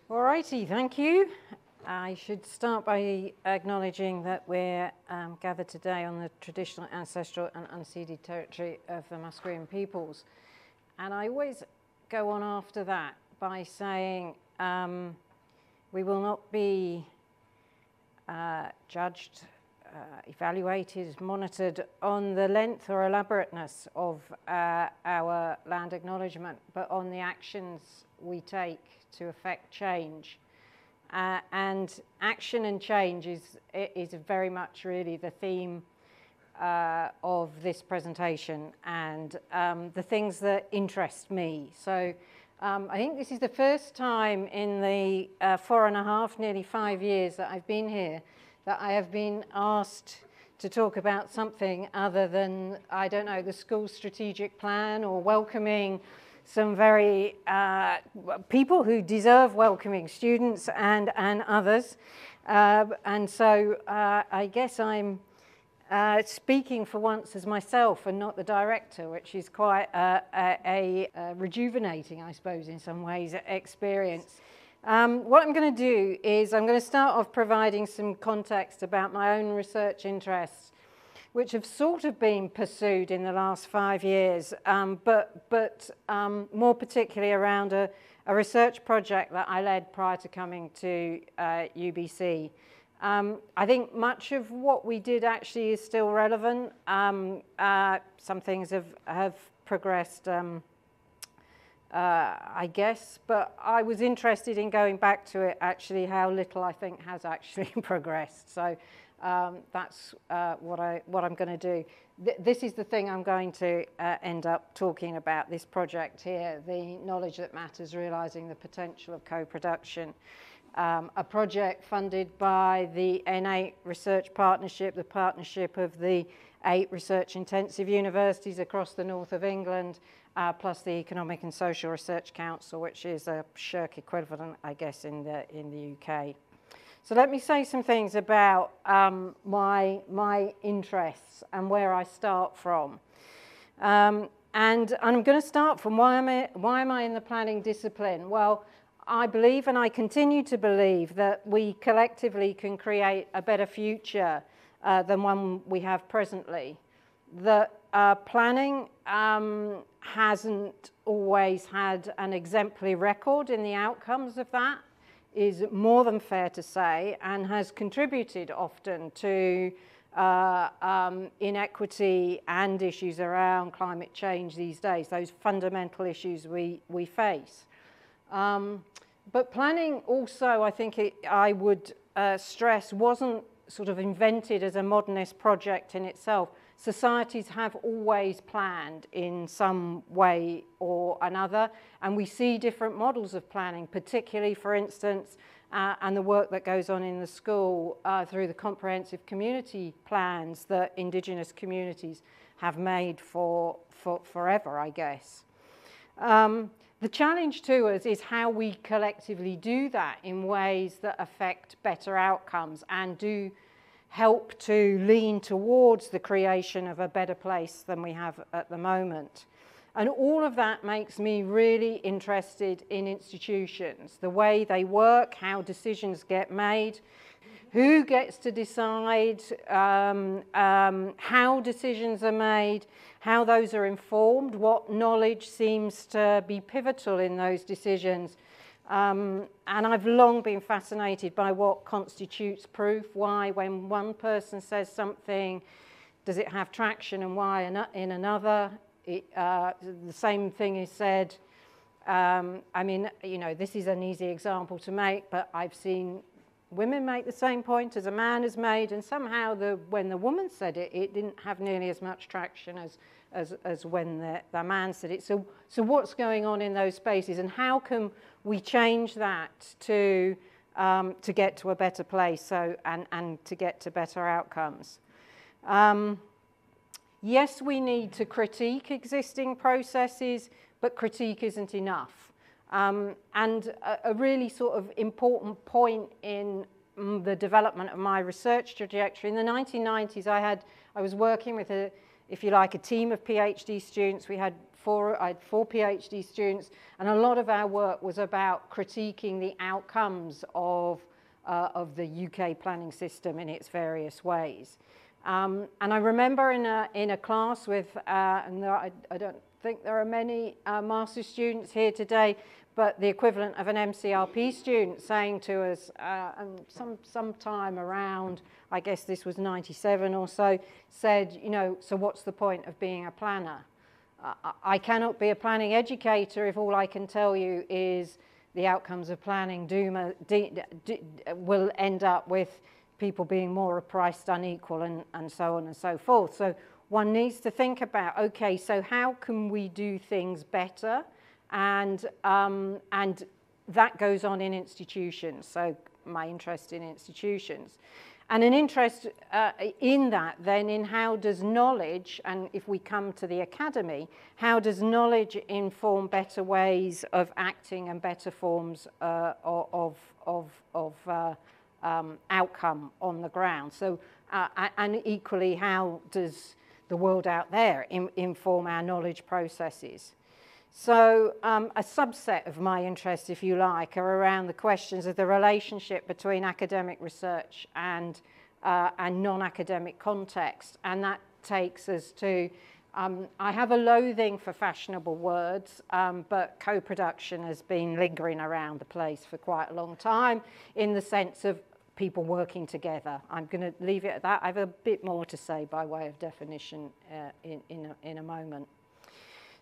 Alrighty, thank you. I should start by acknowledging that we're gathered today on the traditional, ancestral and unceded territory of the Musqueam peoples. And I always go on after that by saying we will not be judged, evaluated, monitored on the length or elaborateness of our land acknowledgement, but on the actions we take to affect change. And action and change is very much really the theme of this presentation and the things that interest me. So I think this is the first time in the 4.5, nearly 5 years that I've been here that I have been asked to talk about something other than, I don't know, the school strategic plan or welcoming some very people who deserve welcoming, students and others. And so I guess I'm speaking for once as myself and not the director, which is quite a rejuvenating, I suppose, in some ways, experience. What I'm going to do is I'm going to start off providing some context about my own research interests, which have sort of been pursued in the last 5 years, but more particularly around a research project that I led prior to coming to UBC. I think much of what we did actually is still relevant. Some things have progressed, I guess, but I was interested in going back to it, actually, how little I think has actually progressed. So that's what I'm going to do. This is the thing I'm going to end up talking about, this project here, the Knowledge That Matters, Realising the Potential of Co-Production. A project funded by the N8 Research Partnership, the partnership of the 8 research-intensive universities across the north of England, plus the Economic and Social Research Council, which is a SCARP equivalent, I guess, in the UK. So let me say some things about my interests and where I start from. And I'm going to start from why am I in the planning discipline? Well, I believe, and I continue to believe, that we collectively can create a better future than one we have presently. That planning hasn't always had an exemplary record in the outcomes of that, is more than fair to say, and has contributed often to inequity and issues around climate change these days, those fundamental issues we face. But planning also, I think I would stress, wasn't sort of invented as a modernist project in itself. Societies have always planned in some way or another, and we see different models of planning, particularly, for instance, and the work that goes on in the school through the comprehensive community plans that Indigenous communities have made for forever, I guess. The challenge to us is how we collectively do that in ways that affect better outcomes and do help to lean towards the creation of a better place than we have at the moment. And all of that makes me really interested in institutions, the way they work, how decisions get made, who gets to decide how decisions are made, how those are informed, what knowledge seems to be pivotal in those decisions. And I've long been fascinated by what constitutes proof, why when one person says something, does it have traction, and why in another the same thing is said. I mean, you know, this is an easy example to make, but I've seen women make the same point as a man has made, and somehow when the woman said it, it didn't have nearly as much traction as when the man said it. So what's going on in those spaces, and how can we change that to get to a better place and to get to better outcomes? Yes, we need to critique existing processes, but critique isn't enough. And a really sort of important point in the development of my research trajectory, in the 1990s I was working with if you like, a team of PhD students. We had I had 4 PhD students, and a lot of our work was about critiquing the outcomes of the UK planning system in its various ways. And I remember in a class with, and I don't think there are many master's students here today, but the equivalent of an MCRP student saying to us sometime around, I guess this was 97 or so, said, you know, so what's the point of being a planner? I cannot be a planning educator if all I can tell you is the outcomes of planning will end up with people being more priced unequal and so on and so forth. So one needs to think about, okay, so how can we do things better? And that goes on in institutions, so my interest in institutions. And an interest in that then in how does knowledge, and if we come to the academy, how does knowledge inform better ways of acting and better forms of outcome on the ground? So, and equally, how does the world out there inform our knowledge processes? So a subset of my interest, if you like, are around the questions of the relationship between academic research and non-academic context. And that takes us to, I have a loathing for fashionable words, but co-production has been lingering around the place for quite a long time in the sense of people working together. I'm going to leave it at that. I have a bit more to say by way of definition in a moment.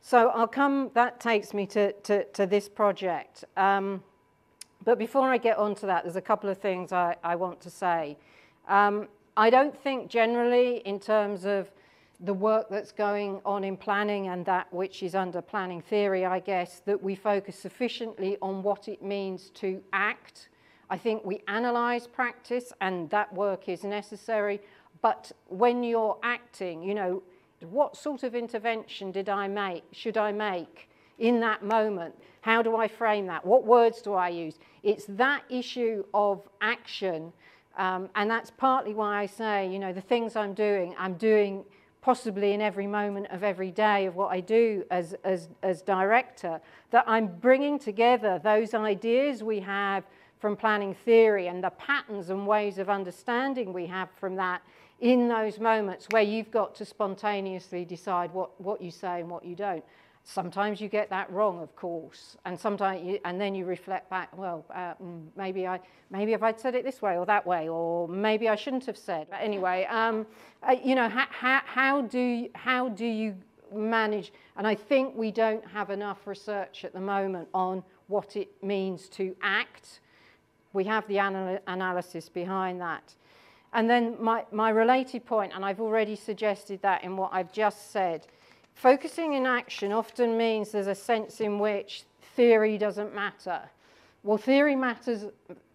So I'll come, that takes me to this project. But before I get on to that, there's a couple of things I want to say. I don't think generally in terms of the work that's going on in planning and that which is under planning theory, I guess, that we focus sufficiently on what it means to act. I think we analyze practice and that work is necessary. But when you're acting, you know, what sort of intervention should I make in that moment? How do I frame that? What words do I use? It's that issue of action, and that's partly why I say, you know, the things I'm doing possibly in every moment of every day of what I do as director, that I'm bringing together those ideas we have from planning theory and the patterns and ways of understanding we have from that in those moments where you've got to spontaneously decide what you say and what you don't. Sometimes you get that wrong, of course, and sometimes and then you reflect back. Well, maybe if I'd said it this way or that way, or maybe I shouldn't have said. But anyway, you know, how do you manage? And I think we don't have enough research at the moment on what it means to act. We have the analysis behind that. And then my related point, and I've already suggested that in what I've just said, focusing in action often means there's a sense in which theory doesn't matter. Well, theory matters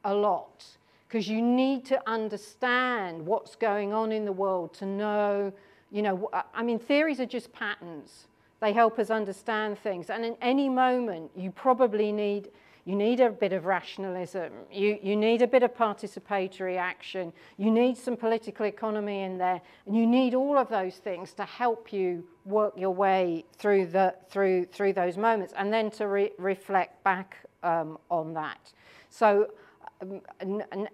a lot because you need to understand what's going on in the world to know, you know, I mean, theories are just patterns. They help us understand things. And in any moment, you probably need a bit of rationalism, you need a bit of participatory action, you need some political economy in there, and you need all of those things to help you work your way through those moments, and then to reflect back on that. So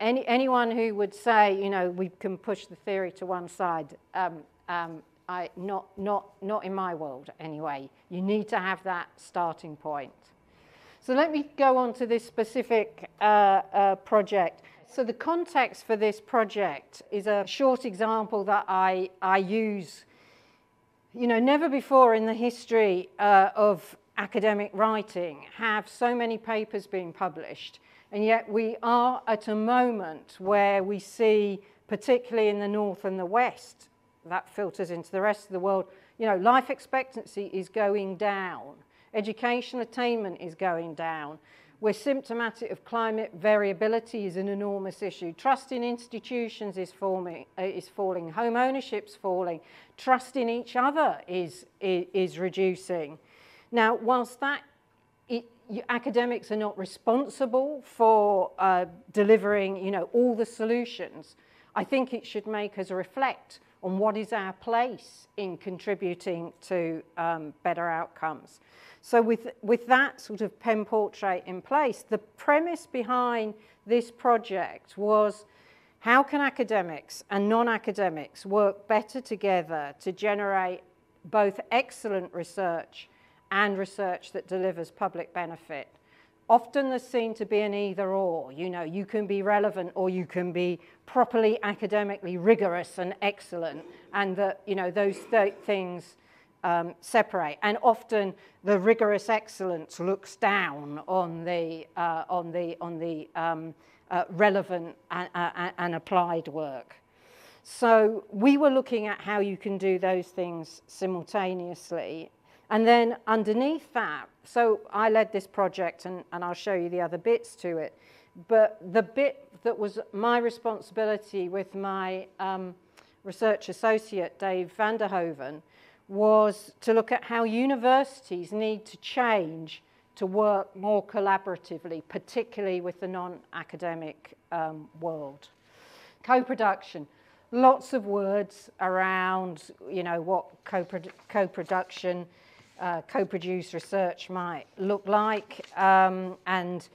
anyone who would say, you know, we can push the theory to one side, not in my world anyway. You need to have that starting point. So let me go on to this specific project. So the context for this project is a short example that I use. You know, never before in the history of academic writing have so many papers been published, and yet we are at a moment where we see, particularly in the North and the West, that filters into the rest of the world, you know, life expectancy is going down. Educational attainment is going down. We're symptomatic of climate variability is an enormous issue. Trust in institutions is falling. Home ownership's falling. Trust in each other is reducing. Now, whilst academics are not responsible for delivering, you know, all the solutions, I think it should make us reflect on what is our place in contributing to better outcomes. So with that sort of pen portrait in place, the premise behind this project was, how can academics and non-academics work better together to generate both excellent research and research that delivers public benefit? Often there's seen to be an either or. You know, you can be relevant or you can be properly academically rigorous and excellent, and that, you know, those things separate. And often the rigorous excellence looks down on the relevant and applied work. So we were looking at how you can do those things simultaneously. And then underneath that, so I led this project, and I'll show you the other bits to it, but the bit that was my responsibility with my research associate, Dave van der Hoven, was to look at how universities need to change to work more collaboratively, particularly with the non-academic world. Co-production. Lots of words around, you know, what co-production, co-produced research might look like, and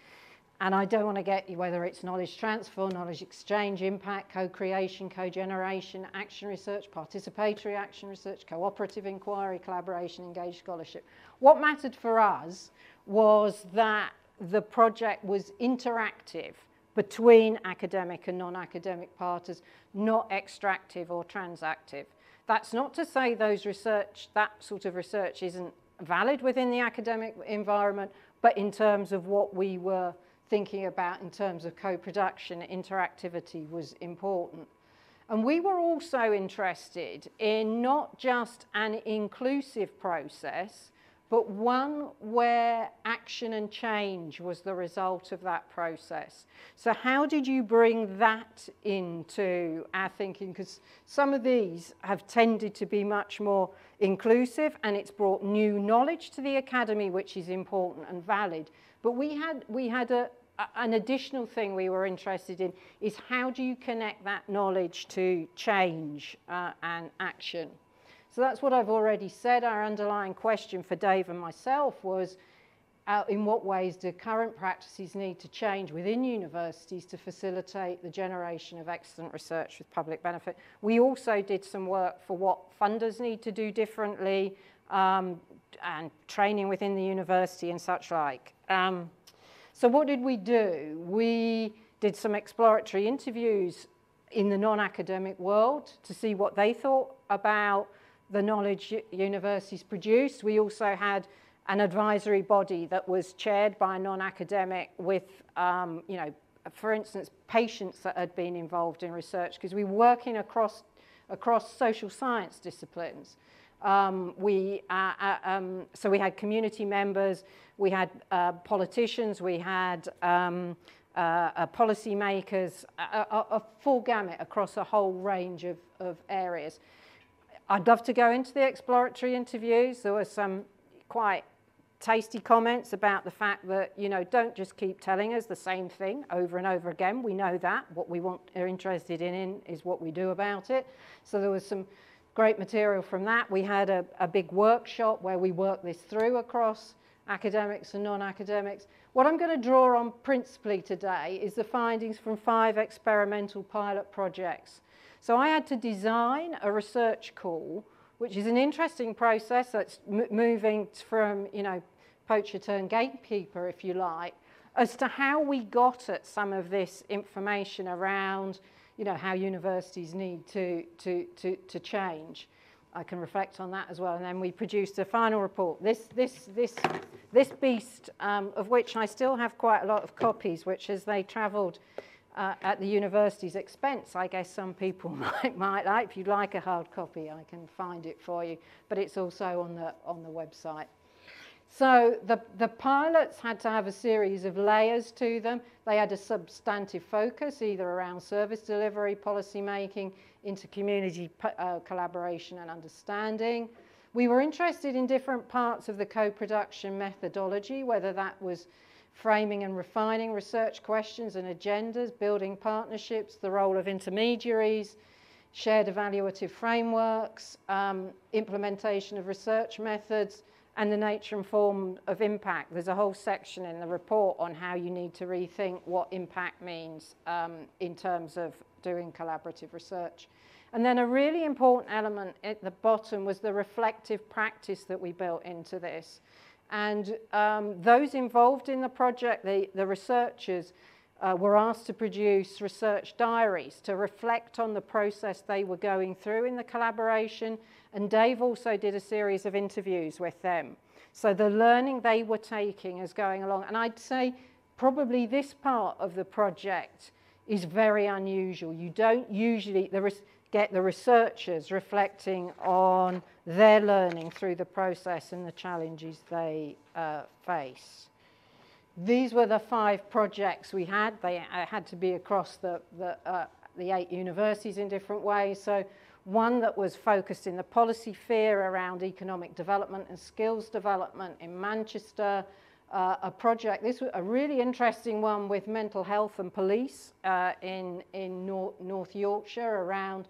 I don't want to get you whether it's knowledge transfer, knowledge exchange, impact, co-creation, co-generation, action research, participatory action research, cooperative inquiry, collaboration, engaged scholarship. What mattered for us was that the project was interactive between academic and non-academic parties, not extractive or transactive. That's not to say that sort of research isn't valid within the academic environment, but in terms of what we were thinking about in terms of co-production, interactivity was important. And we were also interested in not just an inclusive process, but one where action and change was the result of that process. So how did you bring that into our thinking? Because some of these have tended to be much more inclusive, and it's brought new knowledge to the academy, which is important and valid. But we had an additional thing we were interested in, is how do you connect that knowledge to change and action? So that's what I've already said. Our underlying question for Dave and myself was, in what ways do current practices need to change within universities to facilitate the generation of excellent research with public benefit? We also did some work for what funders need to do differently, and training within the university and such like. So what did we do? We did some exploratory interviews in the non-academic world to see what they thought about the knowledge universities produced. We also had an advisory body that was chaired by a non-academic with, you know, for instance, patients that had been involved in research, because we were working across social science disciplines. So we had community members, we had politicians, we had policy makers, a full gamut across a whole range of areas. I'd love to go into the exploratory interviews. There were some quite tasty comments about the fact that, you know, don't just keep telling us the same thing over and over again. We know that. What we are interested in is what we do about it. So there was some great material from that. We had a big workshop where we worked this through across academics and non-academics. What I'm going to draw on principally today is the findings from 5 experimental pilot projects. So I had to design a research call, which is an interesting process that's moving from, you know, poacher turned gatekeeper, if you like, as to how we got at some of this information around, you know, how universities need to change. I can reflect on that as well. And then we produced a final report. This beast, of which I still have quite a lot of copies, which as they travelled at the university's expense, I guess some people might like. If you'd like a hard copy, I can find it for you. But it's also on the website. So the pilots had to have a series of layers to them. They had a substantive focus, either around service delivery, policy making, inter-community collaboration and understanding. We were interested in different parts of the co-production methodology, whether that was framing and refining research questions and agendas, building partnerships, the role of intermediaries, shared evaluative frameworks, implementation of research methods, and the nature and form of impact. There's a whole section in the report on how you need to rethink what impact means in terms of doing collaborative research. And then a really important element at the bottom was the reflective practice that we built into this. And those involved in the project, the researchers, were asked to produce research diaries to reflect on the process they were going through in the collaboration, and Dave also did a series of interviews with them. So the learning they were taking is going along, and I'd say probably this part of the project is very unusual. You don't usually get the researchers reflecting on their learning through the process and the challenges they face. These were the 5 projects we had. They had to be across the 8 universities in different ways. So one that was focused in the policy sphere around economic development and skills development in Manchester. A project, this was a really interesting one with mental health and police in North Yorkshire around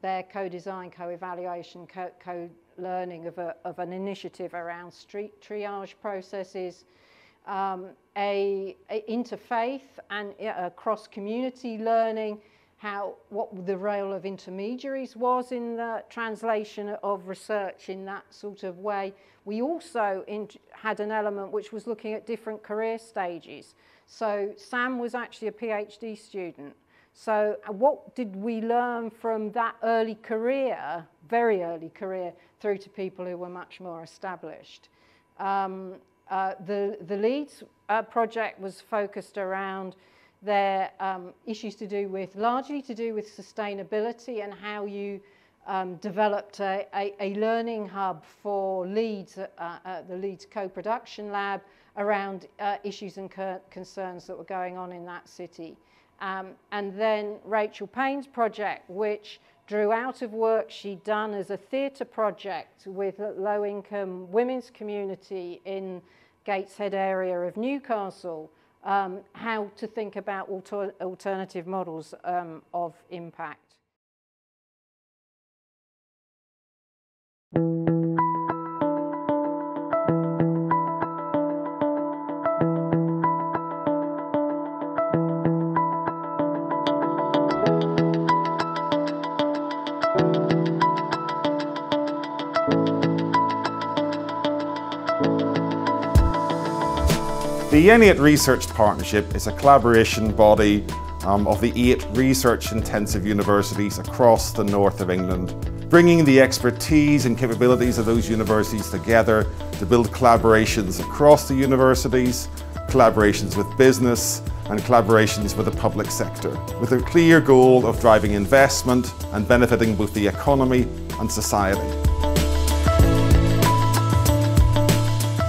their co-design, co-evaluation, co-learning of an initiative around street triage processes. A interfaith and cross-community learning, what the role of intermediaries was in the translation of research in that sort of way. We also had an element which was looking at different career stages. So Sam was actually a PhD student. So what did we learn from that early career, very early career, through to people who were much more established? The Leeds project was focused around their issues largely to do with sustainability and how you developed a learning hub for Leeds, the Leeds Co-Production Lab, around issues and concerns that were going on in that city. And then Rachel Payne's project, which drew out of work she'd done as a theatre project with a low-income women's community in Gateshead area of Newcastle, how to think about alternative models of impact. The ENIAT Research Partnership is a collaboration body of the 8 research-intensive universities across the north of England, bringing the expertise and capabilities of those universities together to build collaborations across the universities, collaborations with business, and collaborations with the public sector, with a clear goal of driving investment and benefiting both the economy and society.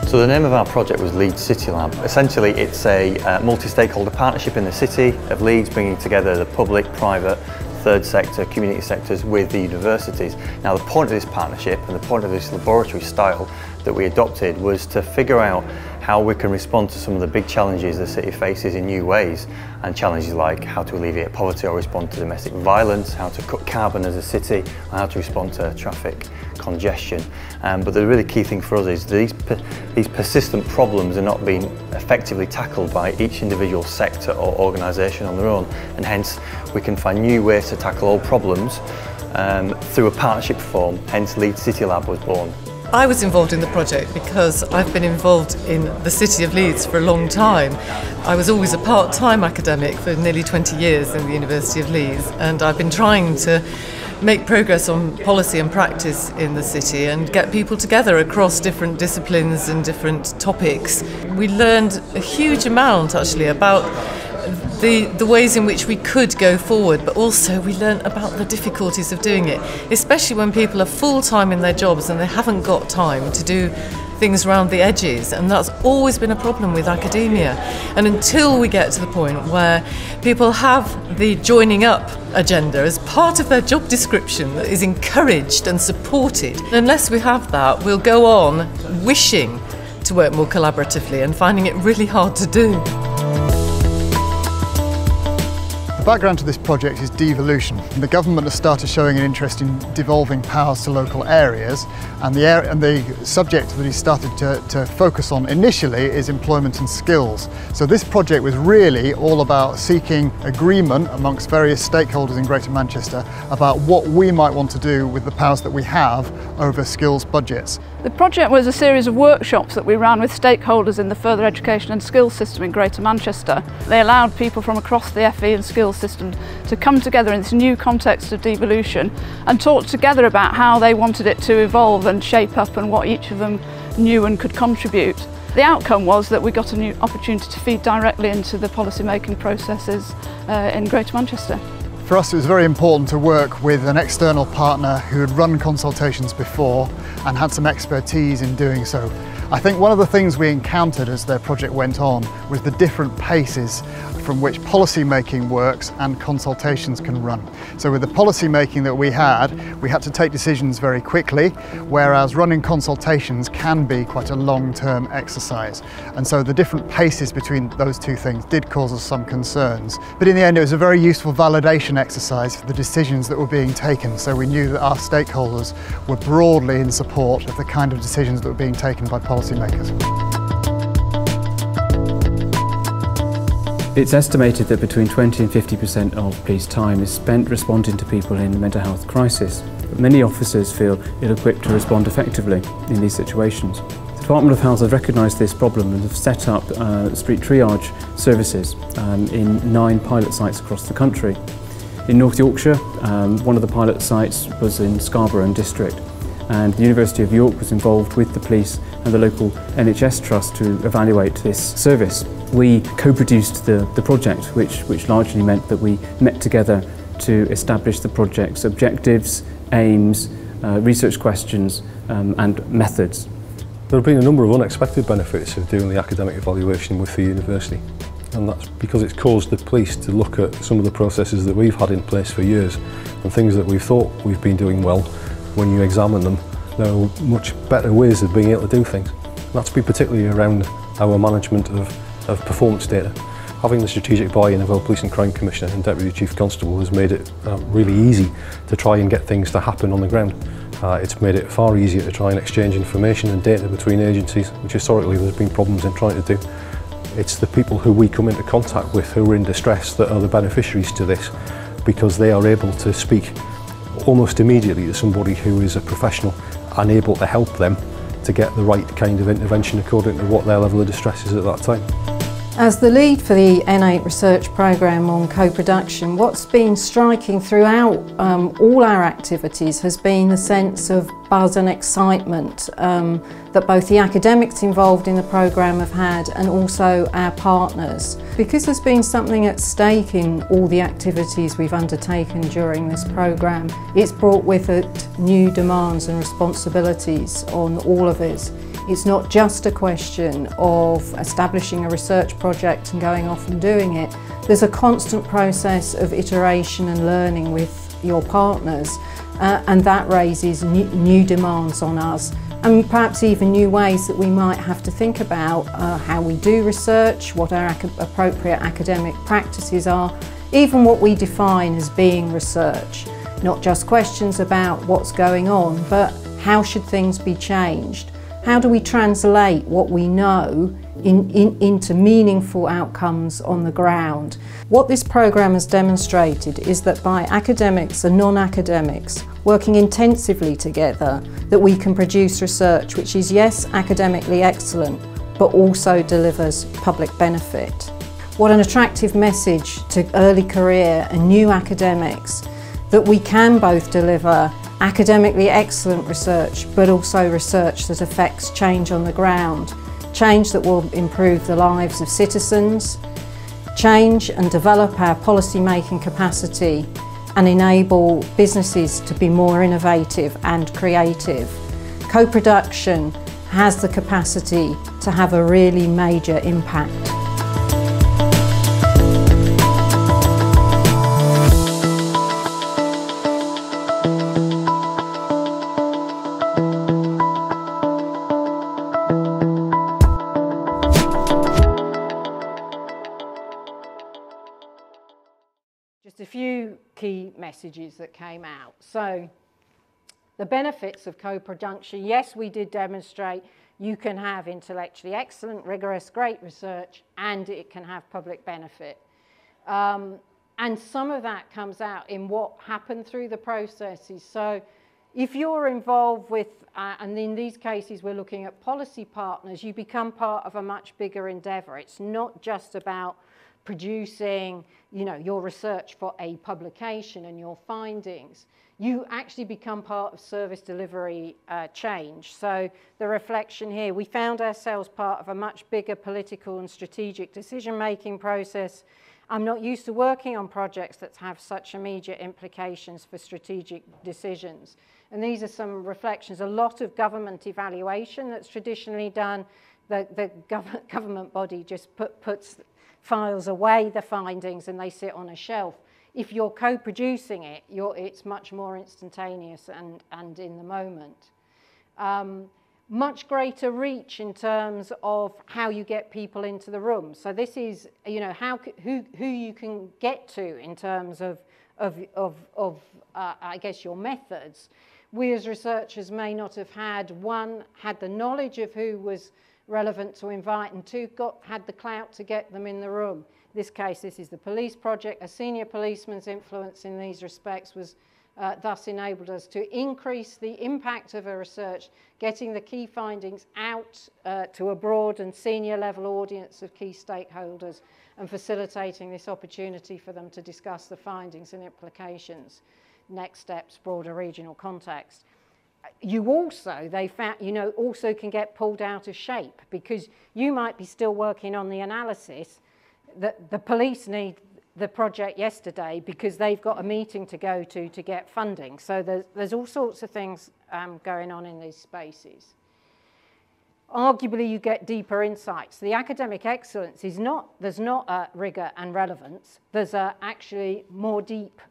So the name of our project was Leeds City Lab. Essentially it's a multi-stakeholder partnership in the city of Leeds, bringing together the public, private, third sector, community sectors with the universities. Now the point of this partnership and the point of this laboratory style that we adopted was to figure out how we can respond to some of the big challenges the city faces in new ways, and challenges like how to alleviate poverty or respond to domestic violence, how to cut carbon as a city, and how to respond to traffic congestion. But the really key thing for us is these persistent problems are not being effectively tackled by each individual sector or organisation on their own, and hence we can find new ways to tackle old problems through a partnership form. Hence Leeds City Lab was born. I was involved in the project because I've been involved in the City of Leeds for a long time. I was always a part-time academic for nearly 20 years in the University of Leeds, and I've been trying to make progress on policy and practice in the city and get people together across different disciplines and different topics. We learned a huge amount actually about the ways in which we could go forward, but also we learned about the difficulties of doing it, especially when people are full-time in their jobs and they haven't got time to do things around the edges, and that's always been a problem with academia. And until we get to the point where people have the joining up agenda as part of their job description that is encouraged and supported, unless we have that, we'll go on wishing to work more collaboratively and finding it really hard to do. background to this project is devolution. The government has started showing an interest in devolving powers to local areas, and the subject that he started to focus on initially is employment and skills. So this project was really all about seeking agreement amongst various stakeholders in Greater Manchester about what we might want to do with the powers that we have over skills budgets. The project was a series of workshops that we ran with stakeholders in the further education and skills system in Greater Manchester. They allowed people from across the FE and skills system to come together in this new context of devolution and talk together about how they wanted it to evolve and shape up and what each of them knew and could contribute. The outcome was that we got a new opportunity to feed directly into the policy making processes in Greater Manchester. For us, it was very important to work with an external partner who had run consultations before and had some expertise in doing so. I think one of the things we encountered as their project went on was the different paces from which policy making works and consultations can run. So with the policy making that we had to take decisions very quickly, whereas running consultations can be quite a long-term exercise. And so the different paces between those two things did cause us some concerns. But in the end, it was a very useful validation exercise for the decisions that were being taken. So we knew that our stakeholders were broadly in support of the kind of decisions that were being taken by policymakers. It's estimated that between 20 and 50% of police time is spent responding to people in a mental health crisis. But many officers feel ill-equipped to respond effectively in these situations. The Department of Health has recognised this problem and have set up street triage services in 9 pilot sites across the country. In North Yorkshire, one of the pilot sites was in Scarborough District, and the University of York was involved with the police and the local NHS trust to evaluate this service. We co-produced the project, which largely meant that we met together to establish the project's objectives, aims, research questions and methods. There have been a number of unexpected benefits of doing the academic evaluation with the university, and that's because it's caused the police to look at some of the processes that we've had in place for years and things that we've thought we've been doing well. When you examine them, there are much better ways of being able to do things. And that's been particularly around our management of performance data. Having the strategic buy-in of our Police and Crime Commissioner and Deputy Chief Constable has made it really easy to try and get things to happen on the ground. It's made it far easier to try and exchange information and data between agencies, which historically there's been problems in trying to do. It's the people who we come into contact with who are in distress that are the beneficiaries to this, because they are able to speak almost immediately to somebody who is a professional and able to help them to get the right kind of intervention according to what their level of distress is at that time. As the lead for the N8 research programme on co-production, what's been striking throughout all our activities has been the sense of buzz and excitement that both the academics involved in the programme have had and also our partners. Because there's been something at stake in all the activities we've undertaken during this programme, it's brought with it new demands and responsibilities on all of us. It's not just a question of establishing a research project and going off and doing it. There's a constant process of iteration and learning with your partners, and that raises new demands on us, and perhaps even new ways that we might have to think about how we do research, what our appropriate academic practices are, even what we define as being research. Not just questions about what's going on, but how should things be changed? How do we translate what we know into meaningful outcomes on the ground? What this programme has demonstrated is that by academics and non-academics working intensively together, that we can produce research which is, yes, academically excellent, but also delivers public benefit. What an attractive message to early career and new academics, that we can both deliver academically excellent research, but also research that affects change on the ground, change that will improve the lives of citizens, change and develop our policy making capacity and enable businesses to be more innovative and creative. Co-production has the capacity to have a really major impact. a few key messages that came out. So the benefits of co-production, yes, we did demonstrate you can have intellectually excellent, rigorous, great research, and it can have public benefit. And some of that comes out in what happened through the processes. So if you're involved with, and in these cases we're looking at policy partners, you become part of a much bigger endeavour. It's not just about producing, your research for a publication and your findings. You actually become part of service delivery change. So the reflection here, we found ourselves part of a much bigger political and strategic decision-making process. I'm not used to working on projects that have such immediate implications for strategic decisions. And these are some reflections. A lot of government evaluation that's traditionally done, the government body just puts files away the findings and they sit on a shelf. If you're co-producing it, it's much more instantaneous and in the moment. Much greater reach in terms of how you get people into the room. So this is, who you can get to in terms of I guess, your methods. We as researchers may not have had the knowledge of who was relevant to invite, and two, had the clout to get them in the room. In this case, this is the police project. A senior policeman's influence in these respects was thus enabled us to increase the impact of our research, getting the key findings out to a broad and senior level audience of key stakeholders, and facilitating this opportunity for them to discuss the findings and implications, next steps, broader regional context. You also, they found, also can get pulled out of shape, because you might be still working on the analysis that the police need the project yesterday because they've got a meeting to go to get funding. So there's all sorts of things going on in these spaces. Arguably, you get deeper insights. The academic excellence is there's not a rigor and relevance. There's actually more deep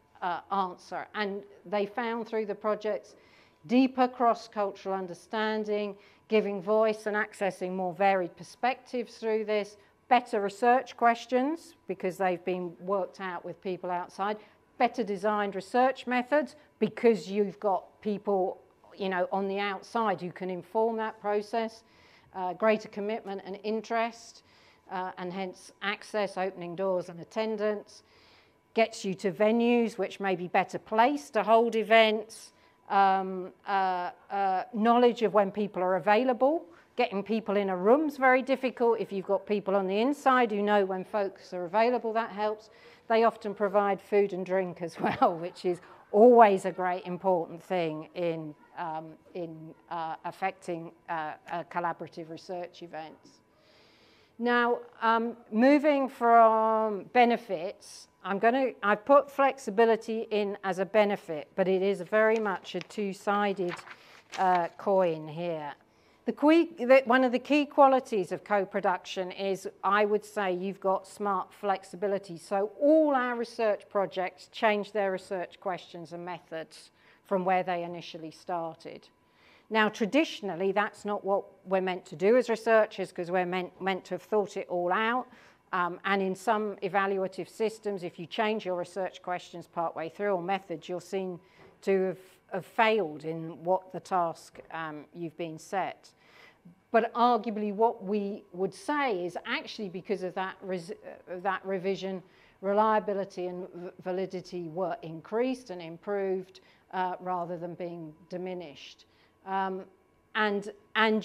answer. And they found through the projects deeper cross-cultural understanding, giving voice and accessing more varied perspectives through this, better research questions because they've been worked out with people outside, better designed research methods because you've got people, on the outside who can inform that process, greater commitment and interest, and hence access, opening doors and attendance, gets you to venues which may be better placed to hold events, knowledge of when people are available. Getting people in a room's very difficult. If you've got people on the inside who know when folks are available, that helps. They often provide food and drink as well, which is always a great important thing in affecting collaborative research events. Now, moving from benefits, I've put flexibility in as a benefit, but it is very much a two-sided coin here. One of the key qualities of co-production is, I would say, you've got smart flexibility. So all our research projects change their research questions and methods from where they initially started. Now, traditionally, that's not what we're meant to do as researchers, because we're meant to have thought it all out. And in some evaluative systems, if you change your research questions partway through or methods, you're seen to have failed in what the task you've been set. But arguably what we would say is actually because of that revision, reliability and validity were increased and improved rather than being diminished. And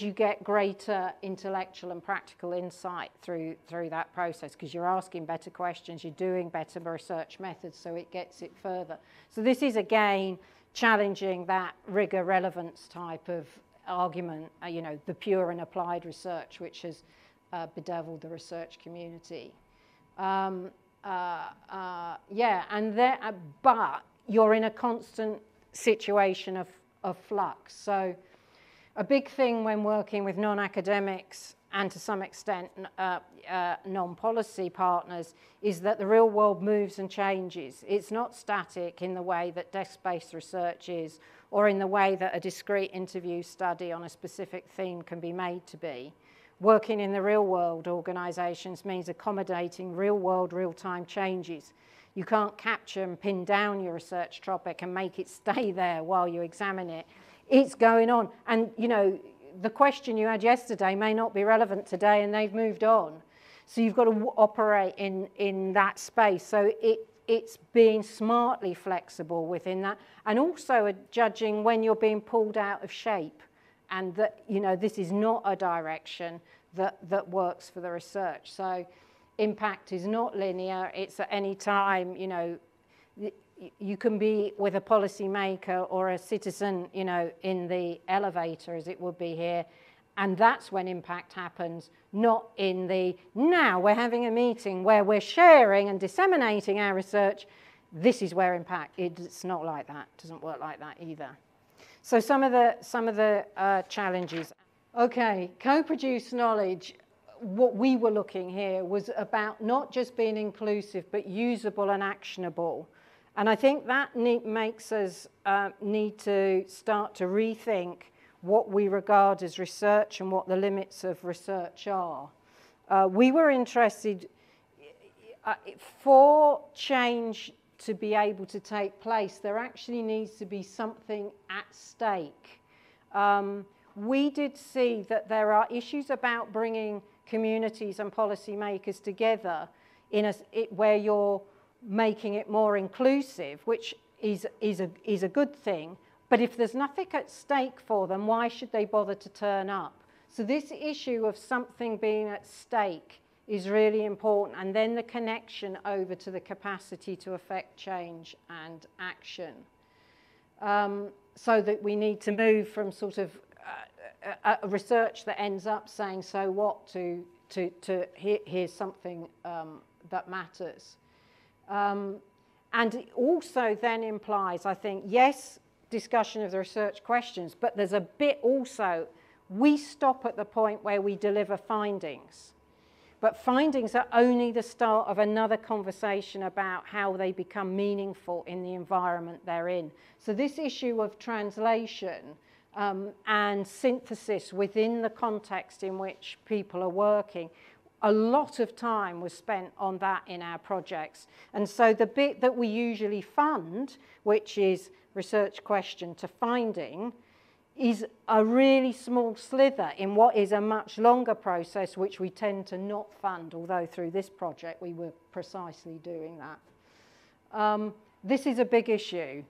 you get greater intellectual and practical insight through that process because you're asking better questions, you're doing better research methods, so it gets it further. So this is, again, challenging that rigor relevance type of argument, the pure and applied research, which has bedeviled the research community. But you're in a constant situation of flux. So a big thing when working with non-academics and to some extent non-policy partners is that the real world moves and changes. It's not static in the way that desk-based research is, or in the way that a discrete interview study on a specific theme can be made to be. Working in the real world organisations means accommodating real world, real-time changes. You can't capture and pin down your research topic and make it stay there while you examine it. It's going on. And, you know, the question you had yesterday may not be relevant today, and they've moved on. So you've got to operate in that space. So it's being smartly flexible within that, and also judging when you're being pulled out of shape, and that, you know, this is not a direction that works for the research. So impact is not linear. It's at any time, you know, you can be with a policymaker or a citizen, you know, in the elevator, as it would be here, and that's when impact happens, not in the, now we're having a meeting where we're sharing and disseminating our research. This is where impact, it's not like that. It doesn't work like that either. So some of the challenges. Okay, co-produced knowledge. What we were looking here was about not just being inclusive, but usable and actionable. And I think that makes us need to start to rethink what we regard as research and what the limits of research are. We were interested for change to be able to take place, there actually needs to be something at stake. We did see that there are issues about bringing communities and policymakers together where you're making it more inclusive, which is a good thing. But if there's nothing at stake for them, why should they bother to turn up? So this issue of something being at stake is really important, and then the connection over to the capacity to affect change and action. So that we need to move from sort of a research that ends up saying, so what, to here's something that matters. And it also then implies, I think, yes, discussion of the research questions, but there's a bit also, we stop at the point where we deliver findings. But findings are only the start of another conversation about how they become meaningful in the environment they're in. So this issue of translation and synthesis within the context in which people are working, a lot of time was spent on that in our projects. And so the bit that we usually fund, which is research question to finding, is a really small slither in what is a much longer process, which we tend to not fund, although through this project we were precisely doing that. This is a big issue.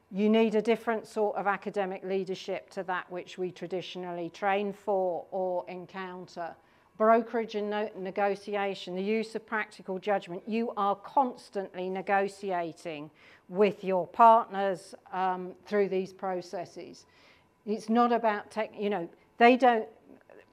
You need a different sort of academic leadership to that which we traditionally train for or encounter. Brokerage and negotiation, the use of practical judgment. You are constantly negotiating with your partners through these processes. It's not about you know, they don't,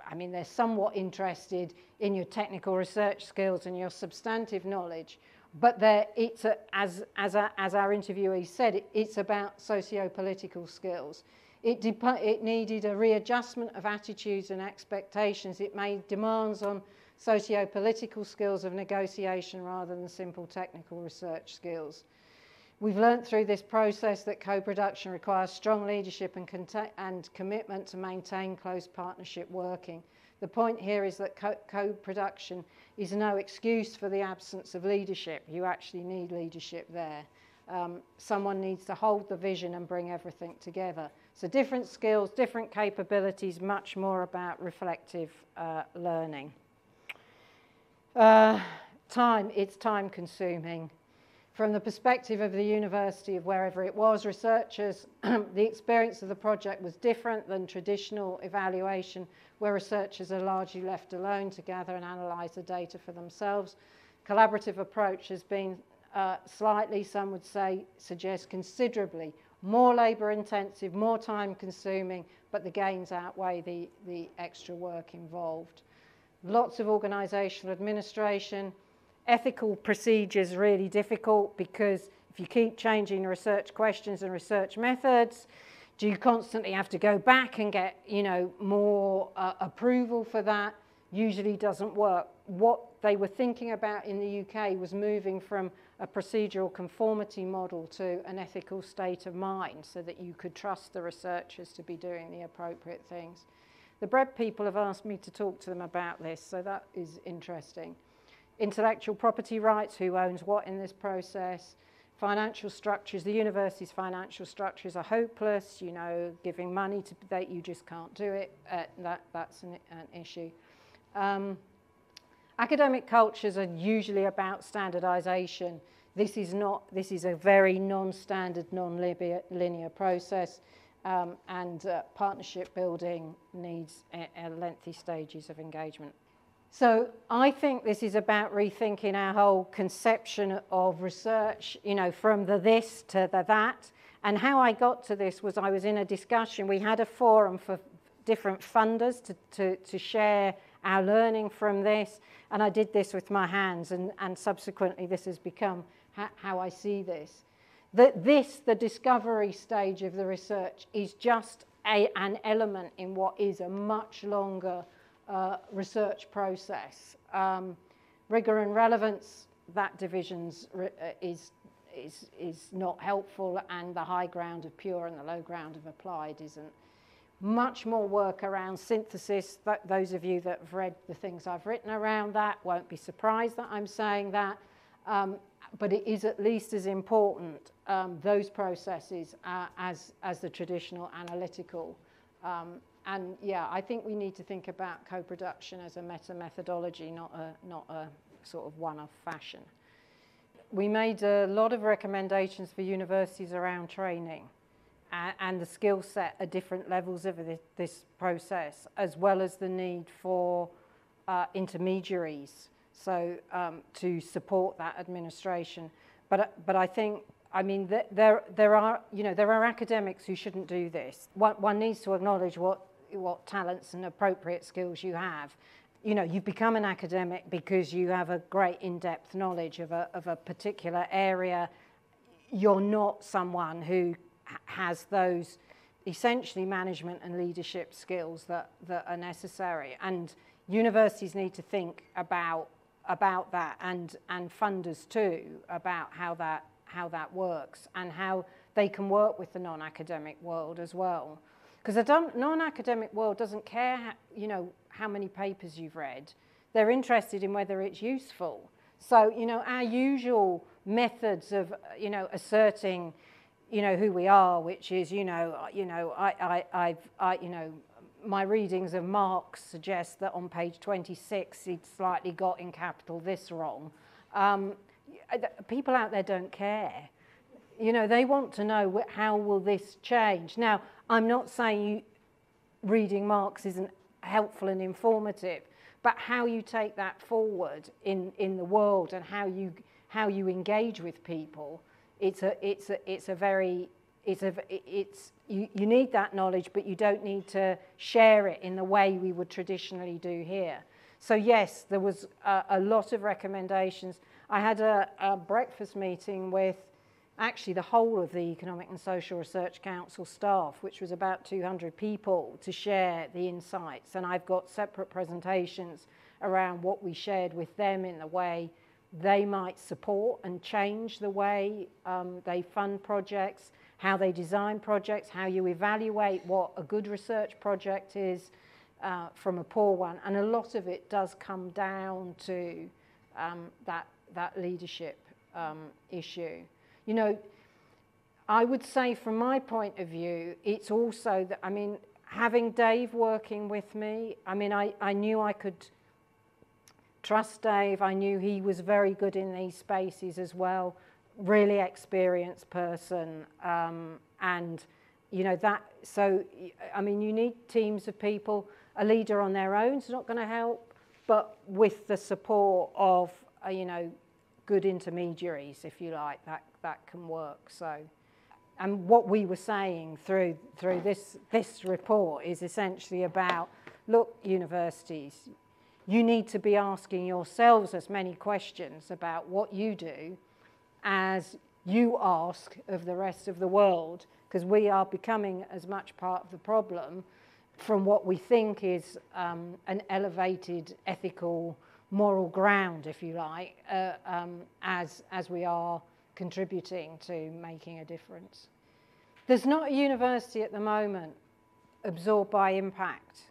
I mean, they're somewhat interested in your technical research skills and your substantive knowledge, but as our interviewee said, it's about socio-political skills. It needed a readjustment of attitudes and expectations. It made demands on socio-political skills of negotiation rather than simple technical research skills. We've learnt through this process that co-production requires strong leadership and commitment to maintain close partnership working. The point here is that co-production is no excuse for the absence of leadership. You actually need leadership there. Someone needs to hold the vision and bring everything together. So different skills, different capabilities, much more about reflective learning. It's time consuming. From the perspective of the university of wherever it was, researchers, the experience of the project was different than traditional evaluation, where researchers are largely left alone to gather and analyse the data for themselves. Collaborative approach has been slightly, some would say, suggest considerably more labour intensive, more time consuming, but the gains outweigh the extra work involved. Lots of organisational administration. Ethical procedures really difficult, because if you keep changing research questions and research methods, do you constantly have to go back and get, you know, more approval for that? Usually doesn't work. What they were thinking about in the UK was moving from a procedural conformity model to an ethical state of mind, so that you could trust the researchers to be doing the appropriate things. The BRED people have asked me to talk to them about this, so that is interesting. intellectual property rights, who owns what in this process, financial structures. The university's financial structures are hopeless, you know, giving money to that, you just can't do it. That's an issue. Academic cultures are usually about standardization. This is a very non-standard, non-linear process, and partnership building needs lengthy stages of engagement. So I think this is about rethinking our whole conception of research, you know, from the this to the that. And how I got to this was I was in a discussion. We had a forum for different funders to share our learning from this. And I did this with my hands, and subsequently this has become how I see this. The discovery stage of the research is just an element in what is a much longer research process. Rigor and relevance, that division's is not helpful, and the high ground of pure and the low ground of applied isn't. Much more work around synthesis. Those of you that have read the things I've written around that won't be surprised that I'm saying that, but it is at least as important, those processes, as the traditional analytical. And yeah, I think we need to think about co-production as a meta-methodology, not a sort of one-off fashion. We made a lot of recommendations for universities around training and the skill set at different levels of this process, as well as the need for intermediaries, so to support that administration. But I think, I mean, there are academics who shouldn't do this. One needs to acknowledge what talents and appropriate skills you have. You know, you've become an academic because you have a great in-depth knowledge of a particular area. You're not someone who has those essentially management and leadership skills that are necessary. And universities need to think about that, and funders too, about how that works and how they can work with the non-academic world as well. Because the non-academic world doesn't care, you know, how many papers you've read. They're interested in whether it's useful. So, you know, our usual methods of, you know, asserting, you know, who we are, which is, my readings of Marx suggest that on page 26 he'd slightly got in capital this wrong. People out there don't care. You know, they want to know how will this change. Now, I'm not saying reading Marx isn't helpful and informative, but how you take that forward in the world and how you engage with people, you need that knowledge, but you don't need to share it in the way we would traditionally do here. So yes, there was a lot of recommendations. I had a breakfast meeting with actually the whole of the Economic and Social Research Council staff, which was about 200 people, to share the insights. And I've got separate presentations around what we shared with them in the way they might support and change the way they fund projects, how they design projects, how you evaluate what a good research project is from a poor one. And a lot of it does come down to that leadership issue. You know, I would say from my point of view, it's also that, I mean, having Dave working with me, I mean, I knew I could trust Dave. I knew he was very good in these spaces as well, really experienced person. And, you know, so, I mean, you need teams of people. A leader on their own is not going to help, but with the support of, you know, good intermediaries, if you like, that can work. So, and what we were saying through this report is essentially about, look, universities, you need to be asking yourselves as many questions about what you do as you ask of the rest of the world, because we are becoming as much part of the problem from what we think is an elevated ethical moral ground, if you like, as we are contributing to making a difference. There's not a university at the moment absorbed by impact.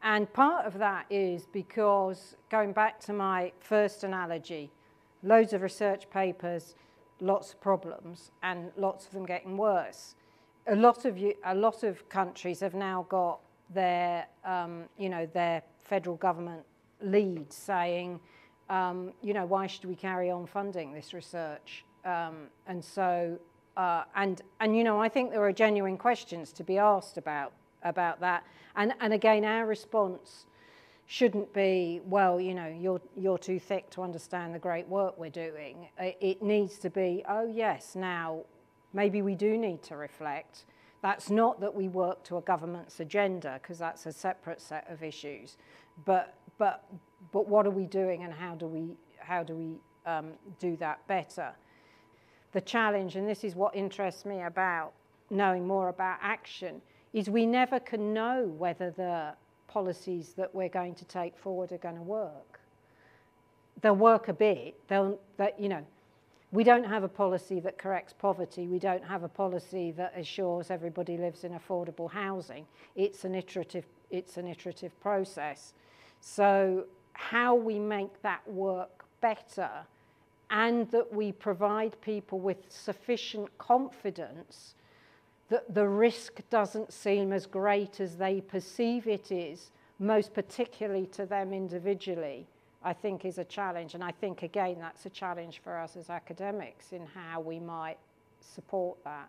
And part of that is because, going back to my first analogy, loads of research papers, lots of problems, and lots of them getting worse. A lot of countries have now got their, their federal government leads saying, why should we carry on funding this research? I think there are genuine questions to be asked about that. And again, our response shouldn't be, well, you're too thick to understand the great work we're doing. It needs to be, oh yes, now maybe we do need to reflect. That's not that we work to a government's agenda, because that's a separate set of issues. But what are we doing, and how do we do that better? The challenge, and this is what interests me about knowing more about action, is we never can know whether the policies that we're going to take forward are going to work. They'll work a bit. We don't have a policy that corrects poverty. We don't have a policy that assures everybody lives in affordable housing. It's an iterative process. So how we make that work better, and that we provide people with sufficient confidence that the risk doesn't seem as great as they perceive it is, most particularly to them individually, I think is a challenge. And I think, again, that's a challenge for us as academics in how we might support that.